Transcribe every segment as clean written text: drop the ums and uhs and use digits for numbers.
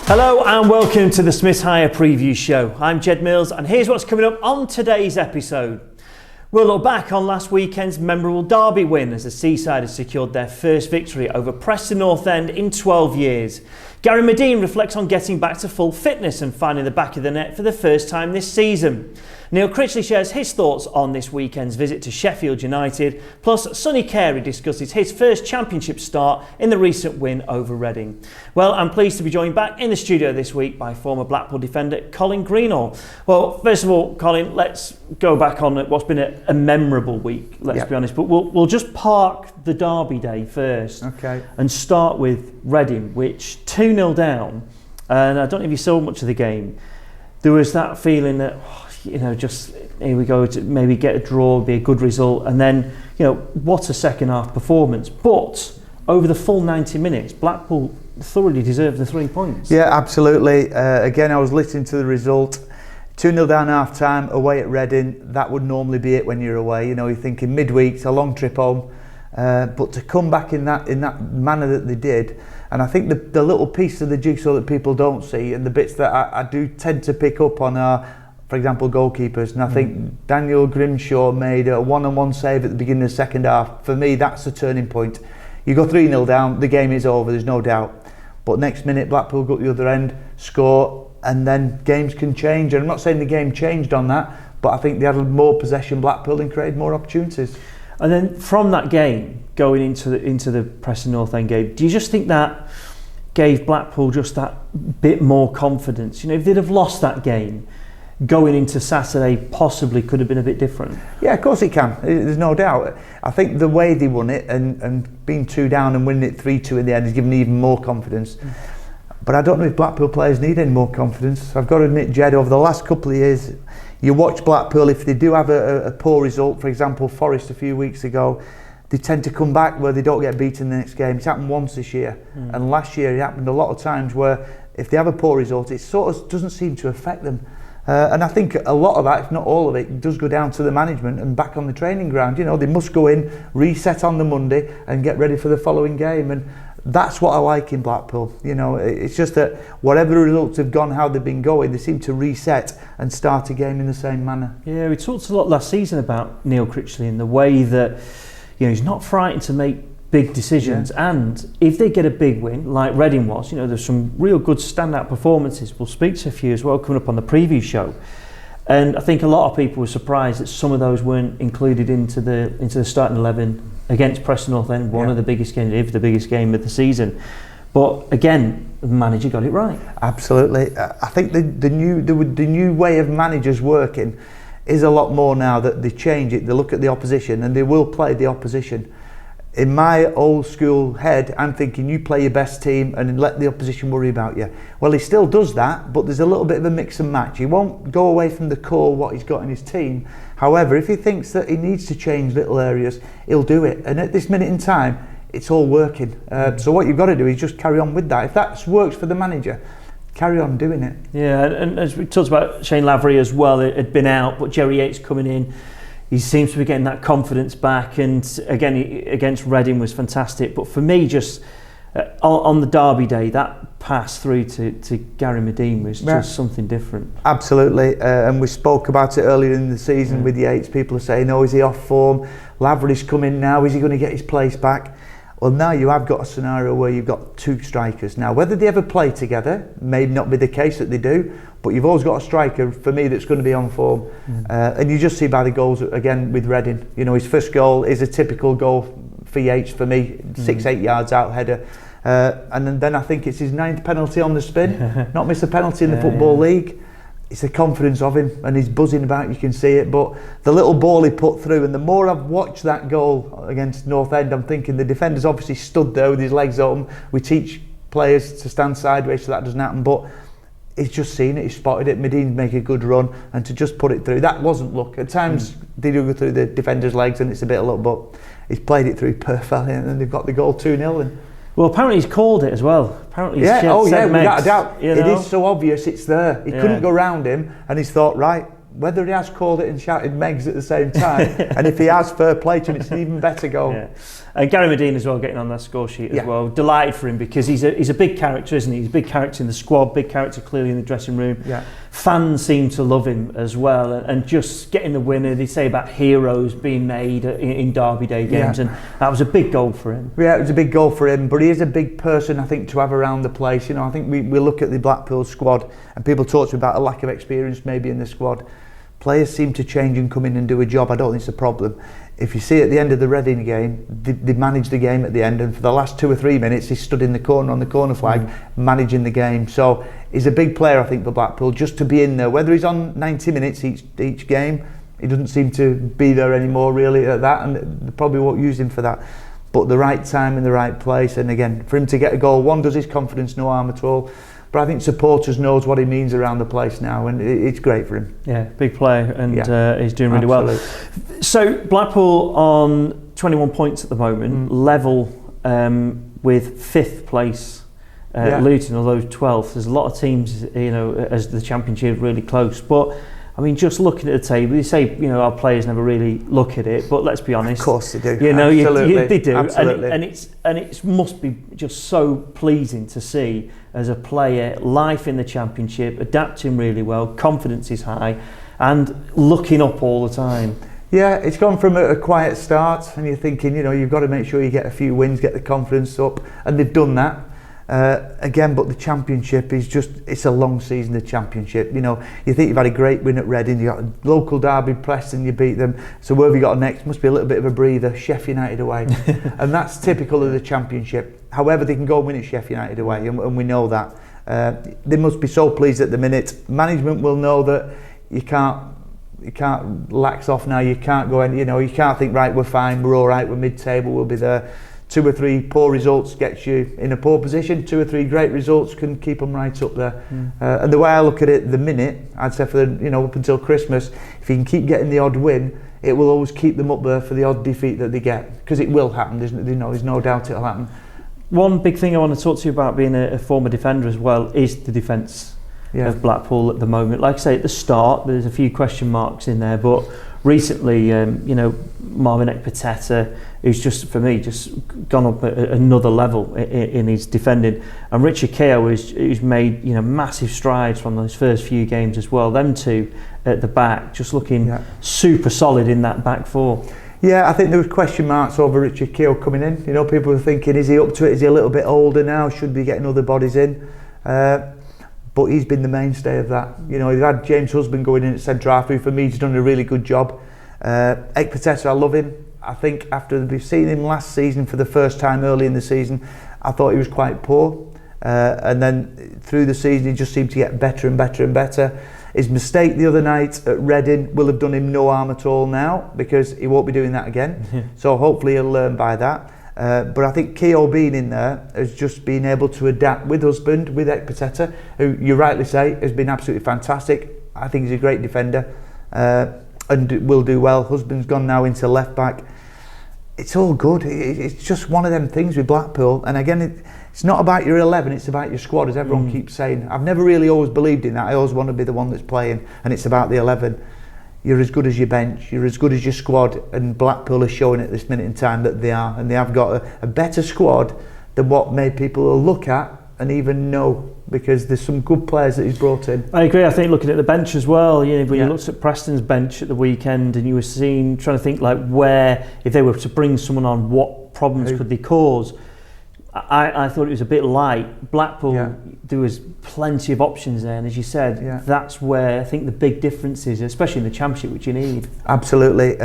Hello and welcome to the Smiths Hire Preview Show. I'm Jed Mills and here's what's coming up on today's episode. We'll look back on last weekend's memorable derby win as the Seasiders secured their first victory over Preston North End in 12 years. Gary Medine reflects on getting back to full fitness and finding the back of the net for the first time this season. Neil Critchley shares his thoughts on this weekend's visit to Sheffield United, plus Sonny Carey discusses his first championship start in the recent win over Reading. Well, I'm pleased to be joined back in the studio this week by former Blackpool defender Colin Greenall. Well, first of all, Colin, let's go back on what's been a memorable week, let's be honest, but we'll just park the derby day first and start with Reading, which 2-0 down, and I don't know if you saw much of the game. There was that feeling that, just here we go to maybe get a draw, be a good result, and then, what a second half performance. But over the full 90 minutes, Blackpool thoroughly deserved the 3 points. Yeah, absolutely. Again, I was listening to the result. 2-0 down half time, away at Reading. That would normally be it when you're away. You're thinking midweek, it's a long trip home. But to come back in that manner that they did, and I think the little piece of the jigsaw that people don't see, and the bits that I do tend to pick up on are, for example, goalkeepers. And I think Daniel Grimshaw made a one-on-one save at the beginning of the second half. For me, that's a turning point. You go 3-0 down, the game is over, there's no doubt. But next minute, Blackpool go at the other end, score, and then games can change. And I'm not saying the game changed on that, but I think they had more possession, Blackpool, and created more opportunities. And then from that game, going into the Preston North End game, do you just think that gave Blackpool just that bit more confidence? If they'd have lost that game, going into Saturday possibly could have been a bit different. Yeah, of course it can. There's no doubt. I think the way they won it and being 2 down and winning it 3-2 in the end has given even more confidence. But I don't know if Blackpool players need any more confidence. I've got to admit, Jed, over the last couple of years, you watch Blackpool, if they do have a poor result, for example, Forest a few weeks ago, they tend to come back where they don't get beaten the next game. It's happened once this year. And last year it happened a lot of times where if they have a poor result, it sort of doesn't seem to affect them. And I think a lot of that, if not all of it, does go down to the management and back on the training ground. They must go in, reset on the Monday and get ready for the following game. And that's what I like in Blackpool. It's just that whatever the results have gone, how they've been going, they seem to reset and start a game in the same manner. Yeah, we talked a lot last season about Neil Critchley and the way that he's not frightened to make big decisions, and if they get a big win like Reading was, there's some real good standout performances. We'll speak to a few as well coming up on the preview show, and I think a lot of people were surprised that some of those weren't included into the starting 11 against Preston North End, one of the biggest games, if the biggest game of the season. But again, the manager got it right. Absolutely. I think the new way of managers working is a lot more now that they change it. They look at the opposition and they will play the opposition. In my old school head, I'm thinking you play your best team and let the opposition worry about you. Well, he still does that, but there's a little bit of a mix and match. He won't go away from the core, what he's got in his team. However, if he thinks that he needs to change little areas, he'll do it. And at this minute in time, it's all working. So what you've got to do is just carry on with that. If that works for the manager, carry on doing it. Yeah, and as we talked about Shane Lavery as well, it had been out, but Jerry Yates coming in. He seems to be getting that confidence back, and again against Reading was fantastic. But for me, just on the derby day, that pass through to Gary Medine was just something different. Absolutely, and we spoke about it earlier in the season with Yates. People are saying, "Oh, is he off form? Lavery's coming now. Is he going to get his place back?" Well, now you have got a scenario where you've got 2 strikers. Now, whether they ever play together may not be the case that they do, but you've always got a striker, for me, that's going to be on form. And you just see by the goals, again, with Reading. His first goal is a typical goal for Yates, for me, 6-8 yards out header. And then I think it's his 9th penalty on the spin. Not miss a penalty in the Football League. It's the confidence of him, and he's buzzing about, you can see it. But the little ball he put through, and the more I've watched that goal against North End, I'm thinking the defender's obviously stood there with his legs open. We teach players to stand sideways so that doesn't happen, but he's just seen it, he's spotted it. Medine's make a good run, and to just put it through, that wasn't luck. At times they do go through the defender's legs and it's a bit of luck, but he's played it through perfectly, and then they've got the goal 2-0. And well, apparently he's called it as well. Apparently he's without a doubt. It is so obvious it's there. He couldn't go round him, and he's thought, right, whether he has called it and shouted Megs at the same time, and if he has, fair play to him, it's an even better goal. Yeah. And Gary Medine as well, getting on that score sheet as well. Delighted for him because he's a big character, isn't he? He's a big character in the squad, big character clearly in the dressing room. Yeah. Fans seem to love him as well, and just getting the winner. They say about heroes being made in Derby Day games, and that was a big goal for him. Yeah, it was a big goal for him, but he is a big person, I think, to have around the place. You know, I think we look at the Blackpool squad, and people talk to me about a lack of experience maybe in the squad. Players seem to change and come in and do a job. I don't think it's a problem. If you see at the end of the Reading game, they managed the game at the end, and for the last 2 or 3 minutes he stood in the corner on the corner flag managing the game. So he's a big player, I think, for Blackpool, just to be in there. Whether he's on 90 minutes each game, he doesn't seem to be there anymore really at that, and they probably won't use him for that. But the right time in the right place, and again, for him to get a goal, one, does his confidence no harm at all. But I think supporters knows what he means around the place now, and it's great for him. Yeah, big player, and he's doing really well. So Blackpool on 21 points at the moment, level with 5th place Luton, although 12th. There's a lot of teams, you know, as the Championship really close. But I mean, just looking at the table, you say, you know, our players never really look at it, but let's be honest. Of course they do. You know, they do. Absolutely. And it must be just so pleasing to see as a player, life in the Championship, adapting really well, confidence is high, and looking up all the time. Yeah, it's gone from a quiet start, and you're thinking, you know, you've got to make sure you get a few wins, get the confidence up, and they've done that. Again, but the Championship is just, it's a long season, the Championship. You know, you think you've had a great win at Reading, you got a local derby, Preston, you beat them, so where have you got next? Must be a little bit of a breather. Sheffield United away. And that's typical of the Championship. However, they can go and win at Sheffield United away, and we know that. They must be so pleased at the minute. Management will know that you can't lax off now, you can't go in, you know, you can't think, right, we're fine, we're all right, we're mid-table, we'll be there. 2 or 3 poor results gets you in a poor position. 2 or 3 great results can keep them right up there. And the way I look at it, the minute, I'd say for the, you know, up until Christmas, if you can keep getting the odd win, it will always keep them up there for the odd defeat that they get, because it will happen. There's no doubt it'll happen. One big thing I want to talk to you about, being a former defender as well, is the defence of Blackpool at the moment. Like I say, at the start, there's a few question marks in there, but recently, you know, Marvin Ekpiteta, who's just, for me, just gone up another level in his defending, and Richard Keogh, who's made, you know, massive strides from those first few games as well. Them two at the back, just looking super solid in that back four. Yeah, I think there was question marks over Richard Keogh coming in. You know, people were thinking, is he up to it? Is he a little bit older now? Should be getting other bodies in? But he's been the mainstay of that. You know, you've had James Husband going in at centre half, who for me has done a really good job. Ekpiteta, I love him. I think after we've seen him last season for the first time early in the season, I thought he was quite poor. And then through the season, he just seemed to get better and better and better. His mistake the other night at Reading will have done him no harm at all now, because he won't be doing that again. So hopefully he'll learn by that. But I think Keogh being in there has just been able to adapt with Husband, with Ekpiteta, who you rightly say has been absolutely fantastic. I think he's a great defender and will do well. Husband's gone now into left back. It's all good. It's just one of them things with Blackpool. And again, it's not about your 11, it's about your squad, as everyone keeps saying. I've never really always believed in that. I always want to be the one that's playing, and it's about the 11. You're as good as your bench, you're as good as your squad, and Blackpool are showing at this minute in time that they are, and they have got a better squad than what made people will look at and even know, because there's some good players that he's brought in. I agree. I think looking at the bench as well, you know, when you looked at Preston's bench at the weekend, and you were trying to think like where, if they were to bring someone on, what problems could they cause? I thought it was a bit light. Blackpool, there was plenty of options there, and as you said, that's where I think the big difference is, especially in the Championship, which you need. Absolutely.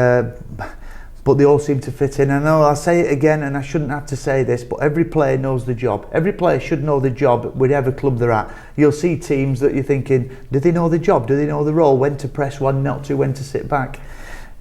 But they all seem to fit in. I know I'll say it again, and I shouldn't have to say this, but every player knows the job. Every player should know the job, whatever club they're at. You'll see teams that you're thinking, do they know the job? Do they know the role? When to press, when not to, when to sit back?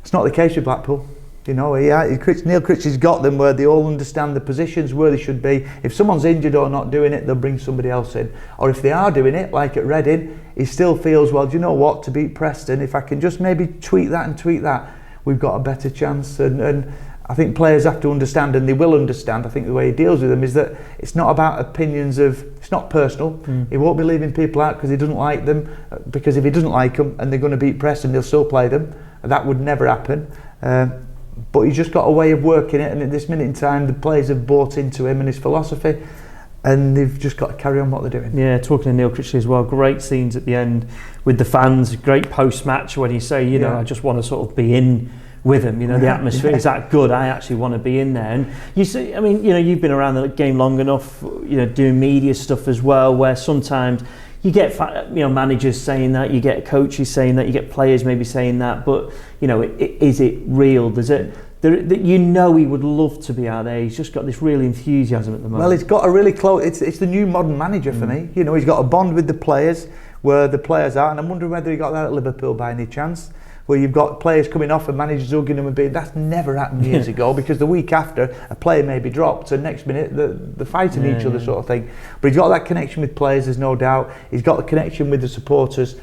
It's not the case with Blackpool. You know, Neil Critchley's got them where they all understand the positions where they should be. If someone's injured or not doing it, they'll bring somebody else in. Or if they are doing it, like at Reading, he still feels, well, do you know what, to beat Preston, if I can just maybe tweak that and tweak that, we've got a better chance. And I think players have to understand, and they will understand, I think the way he deals with them is that it's not about opinions it's not personal. He won't be leaving people out because he doesn't like them, because if he doesn't like them and they're going to beat Preston, he'll still play them. That would never happen. But he's just got a way of working it, and at this minute in time the players have bought into him and his philosophy, and they've just got to carry on what they're doing. Yeah, talking to Neil Critchley as well, great scenes at the end with the fans, great post-match when you say, you know, I just want to sort of be in with them, you know, the atmosphere is that good, I actually want to be in there. And you see, I mean, you know, you've been around the game long enough, you know, doing media stuff as well, where sometimes you get, you know, managers saying that, you get coaches saying that, you get players maybe saying that, but, you know, is it real? You know, he would love to be out there. He's just got this real enthusiasm at the moment. Well, he's got a really close, it's the new modern manager for me. You know, he's got a bond with the players, where the players are, and I'm wondering whether he got that at Liverpool by any chance, where you've got players coming off and managers hugging them and being, that's never happened years ago, because the week after a player may be dropped and next minute they're fighting each other sort of thing. But he's got that connection with players, there's no doubt. He's got the connection with the supporters,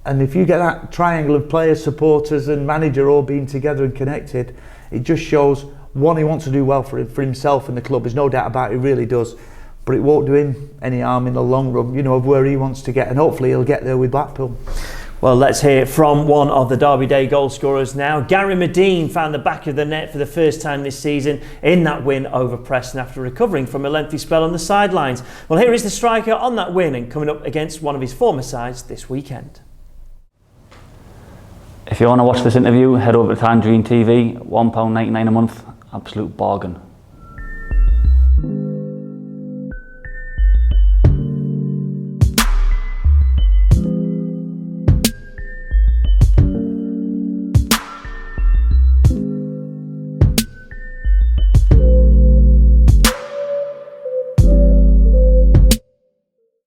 and if you get that triangle of players, supporters and manager all being together and connected, it just shows, one, he wants to do well for himself and the club, there's no doubt about it, he really does, but it won't do him any harm in the long run, you know, of where he wants to get, and hopefully he'll get there with Blackpool. Well, let's hear from one of the Derby Day goal scorers now. Gary Medine found the back of the net for the first time this season in that win over Preston after recovering from a lengthy spell on the sidelines. Well, here is the striker on that win and coming up against one of his former sides this weekend. If you want to watch this interview, head over to Tangerine TV, £1.99 a month, absolute bargain.